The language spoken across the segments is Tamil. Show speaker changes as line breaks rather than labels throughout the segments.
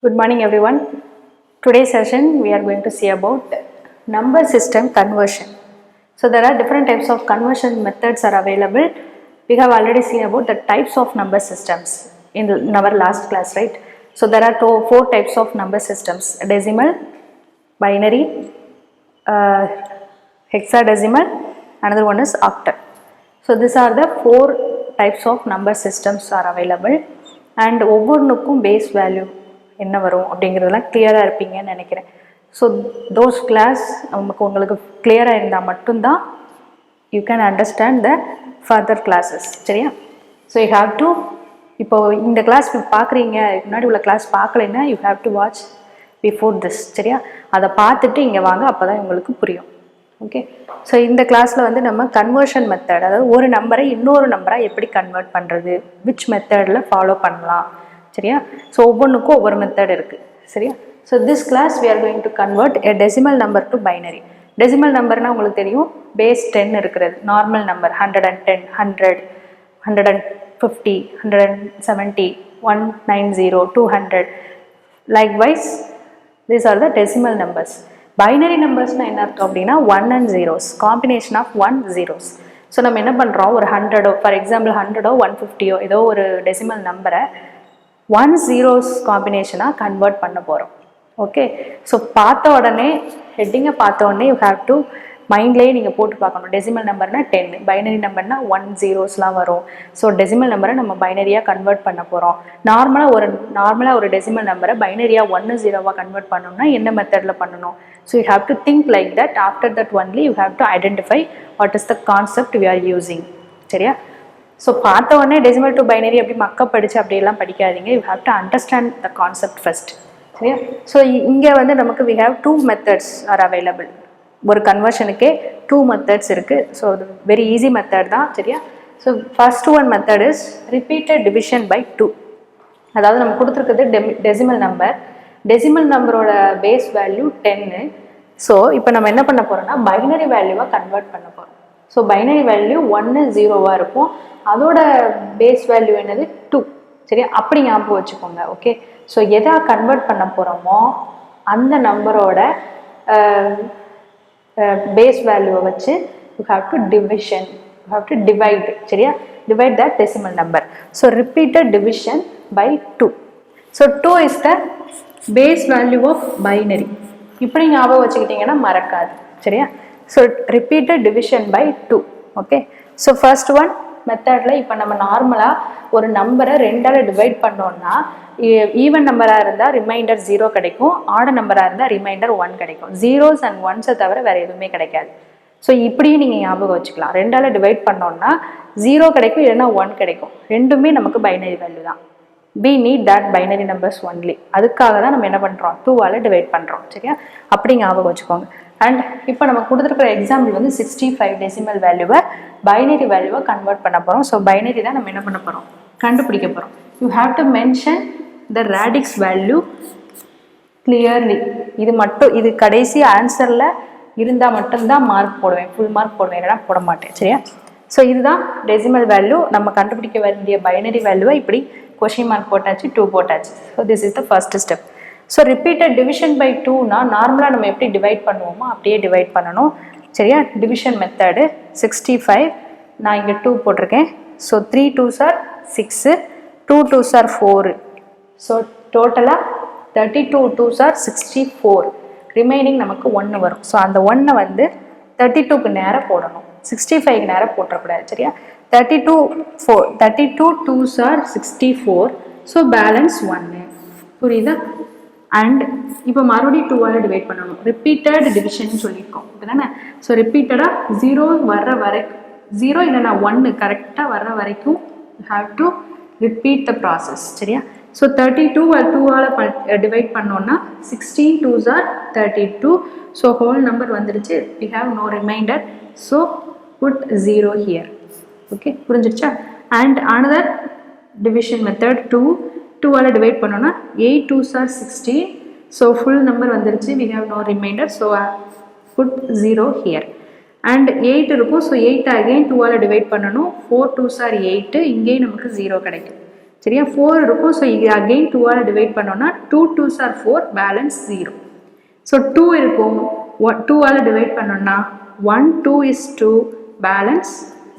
Good morning everyone. Today's session we are going to see about number system conversion. So there are different types of conversion methods are available. We have already seen about the types of number systems in our last class, right? So there are four types of number systems: decimal, binary, hexadecimal, another one is octal. So these are the four types of number systems are available and ஒவ்வொன்றுக்கும் base value என்ன வரும் அப்படிங்கிறதெல்லாம் கிளியராக இருப்பீங்கன்னு நினைக்கிறேன். ஸோ தோஸ் கிளாஸ் உங்களுக்கு கிளியராக இருந்தால் மட்டும்தான் you can understand the further classes. சரியா? ஸோ யூ ஹாவ் டு, இப்போ இந்த கிளாஸ் பார்க்குறீங்க, முன்னாடி உள்ள கிளாஸ் பார்க்கலைன்னா you have to watch before this. சரியா? அதை பார்த்துட்டு இங்கே வாங்க, அப்போ தான் உங்களுக்கு புரியும். ஓகே, ஸோ இந்த கிளாஸில் வந்து நம்ம கன்வர்ஷன் மெத்தட், அதாவது ஒரு நம்பரை இன்னொரு நம்பராக எப்படி கன்வெர்ட் பண்ணுறது, விச் மெத்தடில் ஃபாலோ பண்ணலாம். சரியா? ஸோ ஒவ்வொன்றுக்கும் ஒவ்வொரு மெத்தட் இருக்குது. சரியா? So this class we are going to convert a decimal number to binary. Decimal நம்பர்னால் உங்களுக்கு தெரியும், பேஸ் 10 இருக்கிறது. Normal number 110, 100, 150, 170, 190, 200. Likewise, these are the decimal numbers. Binary நம்பர்ஸ்னால் என்ன அர்த்தம் அப்படின்னா 1 and 0s, combination of 1 zeros. So நம்ம என்ன பண்ணுறோம், ஒரு 100ஓ, ஃபார் எக்ஸாம்பிள் 100ஓ 150ஓ ஏதோ ஒரு டெசிமல் நம்பரை 1 zeros காம்பினேஷனாக கன்வெர்ட் பண்ண போகிறோம். ஓகே, ஸோ பார்த்த உடனே ஹெட்டிங்கை பார்த்த உடனே யூ ஹேவ் டு மைண்ட்லேயே நீங்கள் போட்டு பார்க்கணும். டெசிமல் நம்பர்னால் 10, பைனரி நம்பர்னால் 1 zeros வரும். ஸோ டெசிமல் நம்பரை நம்ம பைனரியாக கன்வெர்ட் பண்ண போகிறோம். நார்மலாக ஒரு டெசிமல் நம்பரை பைனரியாக 1 0 கன்வெர்ட் பண்ணணும்னா என்ன மெத்தடில் பண்ணணும்? So you have to think like that. After that only you have to identify what is the concept we are using. சரியா? ஸோ பார்த்த உடனே டெசிமல் டு பைனரி அப்படி படித்து அப்படியெல்லாம் படிக்காதீங்க. You have to understand the concept first. சரியா? ஸோ இங்கே வந்து நமக்கு we have 2 methods are available. ஒரு கன்வர்ஷனுக்கே 2 மெத்தட்ஸ் இருக்குது. ஸோ அது வெரி ஈஸி மெத்தட் தான். சரியா? So first one method is repeated division by 2. அதாவது நம்ம கொடுத்துருக்குறது டெசிமல் நம்பர். டெசிமல் நம்பரோட பேஸ் வேல்யூ 10. ஸோ இப்போ நம்ம என்ன பண்ண போகிறோம்னா பைனரி வேல்யூவாக கன்வெர்ட் பண்ண போகிறோம். ஸோ பைனரி வேல்யூ 1 0 இருக்கும். அதோட பேஸ் வேல்யூ என்னது 2. சரியா? அப்படி ஞாபகம் வச்சுக்கோங்க. ஓகே, ஸோ எதா கன்வெர்ட் பண்ண போகிறோமோ அந்த நம்பரோட பேஸ் வேல்யூவை வச்சு you have to division, you have to divide. சரியா? Divide that decimal number. So repeated division by 2. So 2 is the base value of binary. இப்படி ஞாபகம் வச்சுக்கிட்டிங்கன்னா மறக்காது. சரியா? So repeated division by 2. Okay, so first one மெத்தடில் இப்போ நம்ம நார்மலாக ஒரு நம்பரை 2ஆல் டிவைட் பண்ணோன்னா ஈவன் நம்பராக இருந்தால் ரிமைண்டர் 0 கிடைக்கும், ஆட் நம்பராக இருந்தால் ரிமைண்டர் 1 கிடைக்கும். 0s and 1s தவிர வேறு எதுவுமே கிடைக்காது. ஸோ இப்படியும் நீங்கள் ஞாபகம் வச்சுக்கலாம். 2ஆல் டிவைட் பண்ணோன்னா 0 கிடைக்கும், இல்லைன்னா 1 கிடைக்கும். ரெண்டுமே நமக்கு பைனரி வேல்யூ தான். we need that binary numbers only. அதுக்காக தான் நம்ம என்ன பண்ணுறோம், 2ஆல் டிவைட் பண்ணுறோம். சரியா? அப்படி ஞாபகம் வச்சுக்கோங்க. அண்ட் இப்போ நம்ம கொடுத்துருக்குற எக்ஸாம்பிள் வந்து 65 டெசிமல் வேல்யூவை பைனரி வேல்யூவை கன்வெர்ட் பண்ண போகிறோம். ஸோ பைனரி தான் நம்ம என்ன பண்ண போகிறோம், கண்டுபிடிக்க போகிறோம். You have to mention the radix value clearly. இது கடைசி ஆன்சரில் இருந்தால் மட்டும்தான் மார்க் போடுவேன், ஃபுல் மார்க் போடுவேன், இல்லைனா போட மாட்டேன். சரியா? ஸோ இதுதான் டெசிமல் வேல்யூ. நம்ம கண்டுபிடிக்க வேண்டிய பைனரி வேல்யூவை இப்படி கொஷின் மார்க் போட்டாச்சு, 2 போட்டாச்சு. So this is the first step. So repeated division by 2னா நார்மலாக நம்ம எப்படி டிவைட் பண்ணுவோமோ அப்படியே டிவைட் பண்ணணும். சரியா? டிவிஷன் மெத்தடு 65, நான் இங்கே 2 போட்டிருக்கேன். So 3 2s are 6, 2 2s are 4. So டோட்டலாக 32 2s are 64. ரிமைனிங் நமக்கு 1 வரும். ஸோ அந்த 1 வந்து 32க்கு நேராக போடணும், 65க்கு நேராக போட்டக்கூடாது. சரியா? 32 2s are 64. So balance 1. புரியுதா? அண்ட் இப்போ மறுபடியும் 2ஆல் டிவைட் பண்ணணும். ரிப்பீட்டட் டிவிஷன் சொல்லியிருக்கோம் இதுதானே? ஸோ ரிப்பீட்டடாக 0 வர்ற வரைக்கும், 0 இல்லைனா 1 கரெக்டாக வர்ற வரைக்கும் you have to repeat the process. சரியா? ஸோ 32 2ஆல் டிவைட் பண்ணோன்னா 16 2s are 32. So whole number வந்துடுச்சு. We have no remainder. So put 0 here. Okay, புரிஞ்சிருச்சா? அண்ட் another டிவிஷன் மெத்தட் 2ஆல் டிவைட் பண்ணோன்னா 8 2s are 16. So full number வந்துருச்சு. We have no remainder. So put 0 here. And 8 இருக்கும். ஸோ 8 அகைன் 2ஆல் டிவைட் பண்ணணும். 4 2s are 8. இங்கேயும் நமக்கு 0 கிடைக்கும். சரியா 4 இருக்கும். ஸோ இது அகெயின் 2ஆல் டிவைட் பண்ணோன்னா 2 2s are 4 பேலன்ஸ் 0. ஸோ 2 இருக்கும் 2ஆல் டிவைட் பண்ணோன்னா 1 2 is 2 பேலன்ஸ்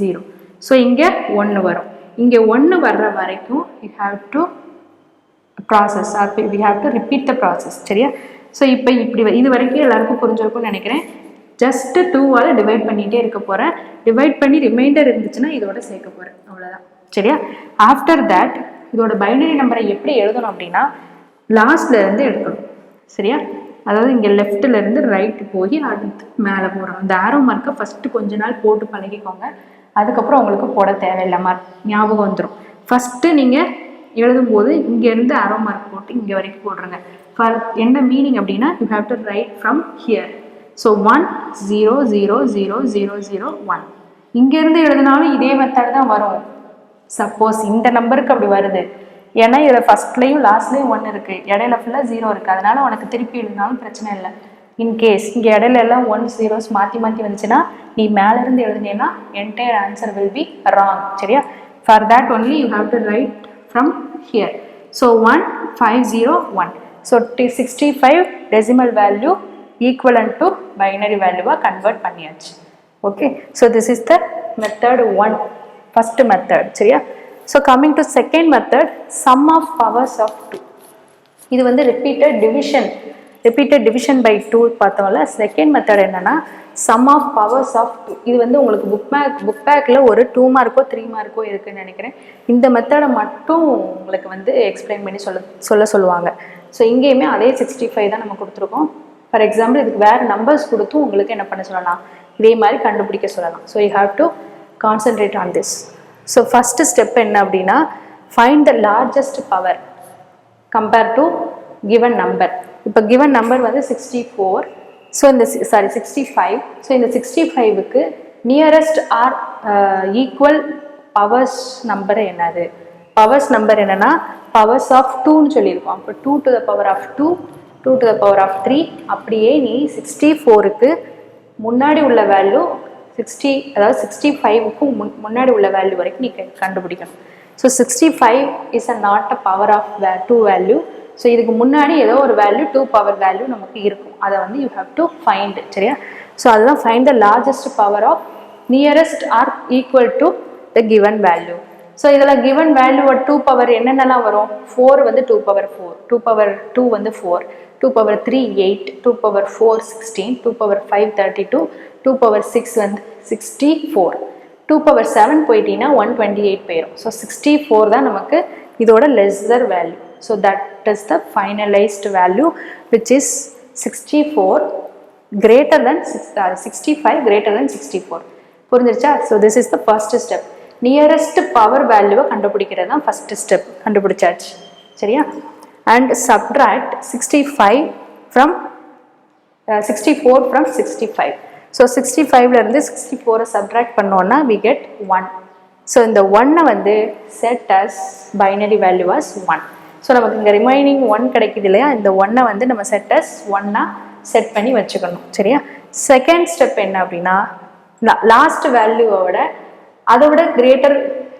0. ஸோ இங்கே 1 வரும். இங்கே 1 வர்ற வரைக்கும் you have to process or we have to repeat the process. சரியா? ஸோ இப்போ இப்படி இது வரைக்கும் எல்லாருக்கும் புரிஞ்சிருக்கும்னு நினைக்கிறேன். ஜஸ்ட் 2ஆல் டிவைட் பண்ணிகிட்டே இருக்க போகிறேன். டிவைட் பண்ணி ரிமைண்டர் இருந்துச்சுன்னா இதோட சேர்க்க போகிறேன், அவ்வளோதான். சரியா? ஆஃப்டர் தேட் இதோட பைனரி நம்பரை எப்படி எழுதணும் அப்படின்னா லாஸ்ட்ல இருந்து எடுக்கணும். சரியா? அதாவது இங்கே லெஃப்ட்ல இருந்து ரைட்டு போய் அடுத்து மேலே போகிறோம். அந்த ஆரோ மார்க்கை ஃபஸ்ட்டு கொஞ்ச நாள் போட்டு பழகிக்கோங்க. அதுக்கப்புறம் உங்களுக்கு போட தேவையில்லை, மார்க் ஞாபகம் வந்துடும். ஃபஸ்ட்டு நீங்கள் எழுதும்போது இங்கேருந்து ஆரோ மார்க் போட்டு இங்கே வரைக்கும் போடுறங்க. ஃபார் என்ன மீனிங் அப்படின்னா you have to write from here. So 1 0 0 0 0 0 1. இங்கேருந்து எழுதினாலும் இதே மெத்தட் தான் வரும். சப்போஸ் இந்த நம்பருக்கு அப்படி வருது, ஏன்னா இதில் ஃபஸ்ட்லேயும் லாஸ்ட்லேயும் 1 இருக்குது, இடையில ஃபுல்லாக 0 இருக்குது. அதனால் உனக்கு திருப்பி எழுதினாலும் பிரச்சனை இல்லை. இன்கேஸ் இங்கே இடையில எல்லாம் 1 0s மாற்றி வந்துச்சுன்னா நீ மேலேருந்து எழுதினேன்னா entire answer will be wrong. சரியா? For that only you have to write from here. So 1 5 0 1. So 65 decimal value equivalent to binary வேல்யூவாக கன்வெர்ட் பண்ணியாச்சு. Okay, so this is the method 1, first method. சரியா? So coming to second method, sum of powers of 2. இது வந்து ரிப்பீட்டட் டிவிஷன் பை 2 பார்த்தோம்ல. செகண்ட் மெத்தட் என்னன்னா சம் ஆஃப் பவர்ஸ் ஆஃப் 2. இது வந்து உங்களுக்கு புக் பேக்கில் ஒரு 2 மார்க்கோ 3 மார்க்கோ இருக்குதுன்னு நினைக்கிறேன். இந்த மெத்தடை மட்டும் உங்களுக்கு வந்து எக்ஸ்பிளைன் பண்ணி சொல்லுவாங்க. ஸோ இங்கேயுமே அதே 65 தான் நம்ம கொடுத்துருக்கோம். ஃபார் எக்ஸாம்பிள் இதுக்கு வேறு நம்பர்ஸ் கொடுத்தும் உங்களுக்கு என்ன பண்ண சொல்லலாம், இதே மாதிரி கண்டுபிடிக்க சொல்லலாம். So you have to concentrate on this. So first step என்ன அப்படின்னா find the largest power compare to given number. இப்போ கிவன் நம்பர் வந்து 64. ஸோ இந்த 65. ஸோ இந்த 65க்கு nearest or equal powers number என்னது? பவர்ஸ் நம்பர் என்னன்னா பவர்ஸ் ஆஃப் 2ன்னு சொல்லியிருக்கோம். அப்போ 2 to the power of 2, 2 to the power of 3. அப்படியே நீ 64க்கு முன்னாடி உள்ள வேல்யூ 60, அதாவது 65க்கு முன்னாடி உள்ள வேல்யூ வரைக்கும் நீ கண்டுபிடிக்கணும். So 65 is not a power of 2 value. So இதுக்கு முன்னாடி ஏதோ ஒரு வேல்யூ 2 பவர் வேல்யூ நமக்கு இருக்கும், அதை வந்து யூ ஹாவ் டு ஃபைண்ட். சரியா? ஸோ அதுதான் find the largest power of nearest or equal to the given value. So இதில் கிவன் வேல்யூவோட 2 பவர் என்னென்னலாம் வரும்? 4 வந்து 2 பவர் 4, 2 பவர் 2 வந்து 4, 2 பவர் 3 8, 2 பவர் 4 16, 2 பவர் 5 32, 2 பவர் 6 வந்து 64, 2 பவர் 7 போயிட்டீங்கன்னா 128 போயிடும். ஸோ 64 தான் நமக்கு இதோட lesser value. So that is the finalised value which is 64 greater than 65 greater than 64. புரிஞ்சிருச்சா? So this is the first step. Nearest power வேல்யூவை கண்டுபிடிக்கிறது தான் ஃபர்ஸ்ட் ஸ்டெப். கண்டுபிடிச்சாச்சு. சரியா? And subtract 64 from 65. ஸோ 65லேருந்து 64 சப்ட்ராக்ட் பண்ணோன்னா we get 1. ஸோ இந்த 1 வந்து set as binary value as 1. So நமக்கு இங்கே ரிமைனிங் 1 கிடைக்குது இல்லையா? இந்த 1 வந்து நம்ம செட் அஸ் 1 செட் பண்ணி வச்சுக்கணும். சரியா? செகண்ட் ஸ்டெப் என்ன அப்படின்னா லாஸ்ட் வேல்யூவோட அதோட கிரேட்டர்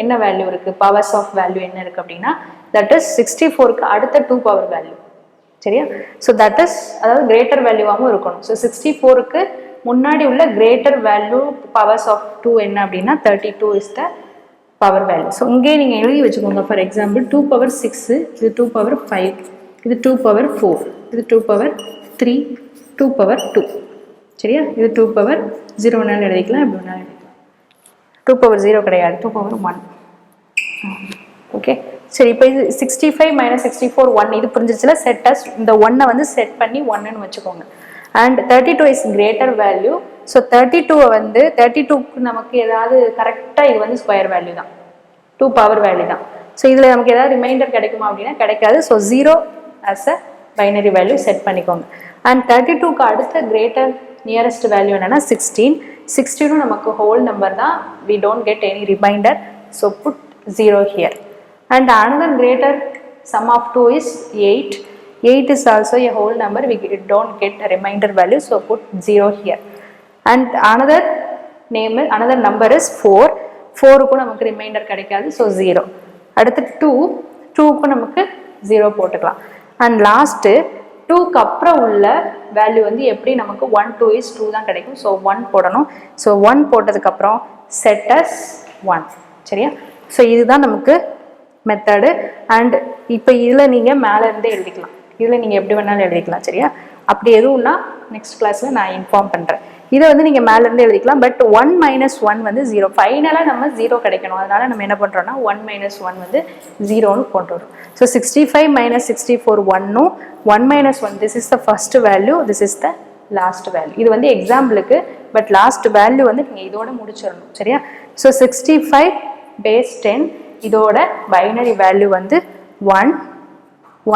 என்ன வேல்யூ இருக்குது, பவர்ஸ் ஆஃப் வேல்யூ என்ன இருக்குது அப்படின்னா தட் இஸ் 64க்கு அடுத்த 2 பவர் வேல்யூ. சரியா? ஸோ தட் இஸ் அதாவது கிரேட்டர் வேல்யூவாகவும் இருக்கணும். ஸோ 64க்கு முன்னாடி உள்ள கிரேட்டர் வேல்யூ பவர்ஸ் ஆஃப் 2 என்ன அப்படின்னா 32 is the power value. So இங்கே நீங்கள் எழுதி வச்சுக்கோங்க. ஃபார் எக்ஸாம்பிள் 2 பவர் 6, இது 2 பவர் 5, இது 2 பவர் 4, இது 2 பவர் 3, 2 பவர் 2. சரியா? இது 2 பவர் 0 வேணாலும் எழுதிக்கலாம், இப்படி வேணாலும் எழுதிக்கலாம். 2 பவர் 0 கிடையாது, 2 பவர் 1. ஓகே, சரி. இப்போ இது 65 மைனஸ் 64 1 இது புரிஞ்சிருச்சுல. செட் அஸ் இந்த 1 வந்து செட் பண்ணி 1ன்னு வச்சுக்கோங்க. And 32 is greater value. So 32 வந்து 32க்கு நமக்கு ஏதாவது கரெக்டாக இது வந்து ஸ்கொயர் வேல்யூ தான், 2 பவர் வேல்யூ தான். ஸோ இதில் நமக்கு ஏதாவது ரிமைண்டர் கிடைக்குமா அப்படின்னா கிடைக்காது. So 0 as a binary value set பண்ணிக்கோங்க. அண்ட் 32க்கு அடுத்த கிரேட்டர் நியரஸ்ட் வேல்யூ என்னன்னா 16. 16 நமக்கு ஹோல் நம்பர் தான், we don't get any remainder, so put 0 here. And another greater sum of 2 is 8. 8 is also a whole number, we don't get a remainder value, so put 0 here. And another number is 4. 4க்கு நமக்கு ரிமைண்டர் கிடைக்காது, so 0. அடுத்து 2க்கு நமக்கு 0 போட்டுக்கலாம். அண்ட் லாஸ்ட்டு 2க்கு அப்புறம் உள்ள வேல்யூ வந்து எப்படி நமக்கு 1 2 is 2 தான் கிடைக்கும். ஸோ 1 போடணும். ஸோ 1 போட்டதுக்கப்புறம் செட் அஸ் 1. சரியா? ஸோ இதுதான் நமக்கு மெத்தடு. அண்ட் இப்போ இதில் நீங்கள் மேலே இருந்தே எழுதிக்கலாம். இதில் நீங்கள் எப்படி வேணாலும் எழுதிக்கலாம். சரியா? அப்படி எதுவும்னா நெக்ஸ்ட் கிளாஸில் நான் இன்ஃபார்ம் பண்ணுறேன். இதை வந்து நீங்கள் மேலேருந்து எழுதிக்கலாம். பட் 1 - 1 வந்து 0. ஃபைனலாக நம்ம 0 கிடைக்கணும். அதனால் நம்ம என்ன பண்ணுறோம்னா 1 - 1 வந்து 0ன்னு கொண்டு வரும். So 65 - 64 1ம் 1 - 1 this is the first value, this is the last value. இது வந்து எக்ஸாம்பிளுக்கு. பட் லாஸ்ட் வேல்யூ வந்து நீங்கள் இதோட முடிச்சிடணும். சரியா? ஸோ 65 base 10 இதோட பைனரி வேல்யூ வந்து 1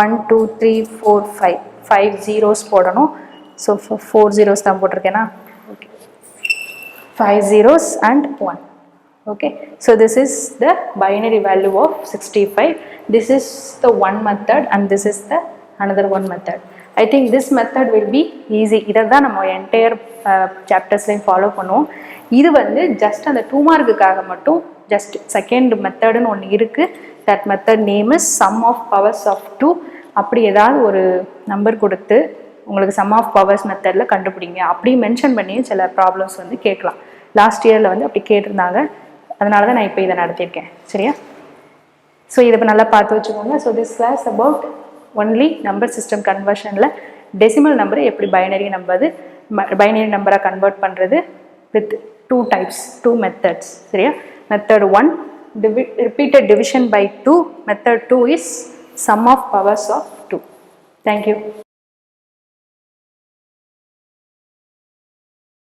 1 2 3 4 5 5 zeros போடணும். ஸோ 4 zeros தான் போட்டிருக்கேனா? Okay, 5 zeros and 1. Okay, so this is the binary value of 65. This is the one method and this is the another one method. I think this method will be easy. இதை தான் நம்ம என்டையர் சாப்டர்ஸ்லையும் ஃபாலோ பண்ணுவோம். இது வந்து ஜஸ்ட் அந்த 2 மார்க்குக்காக மட்டும் ஜஸ்ட் செகண்ட் மெத்தடுன்னு ஒன்று இருக்குது. That method name is sum of powers of 2. அப்படி ஏதாவது ஒரு நம்பர் கொடுத்து உங்களுக்கு சம் ஆஃப் பவர்ஸ் மெத்தடில் கண்டுபிடிங்க அப்படி மென்ஷன் பண்ணி சில ப்ராப்ளம்ஸ் வந்து கேட்கலாம். லாஸ்ட் இயரில் வந்து அப்படி கேட்டிருந்தாங்க. அதனால தான் நான் இப்போ இதை நடத்தியிருக்கேன். சரியா? ஸோ இதை இப்போ நல்லா பார்த்து வச்சுக்கோங்க. So this class about only number system கன்வர்ஷனில் டெசிமல் நம்பரை எப்படி பைனரி நம்பராக கன்வெர்ட் பண்ணுறது வித் 2 types, 2 methods. சரியா? Method 1 repeated division by 2. Method 2 is sum of powers of 2. Thank you.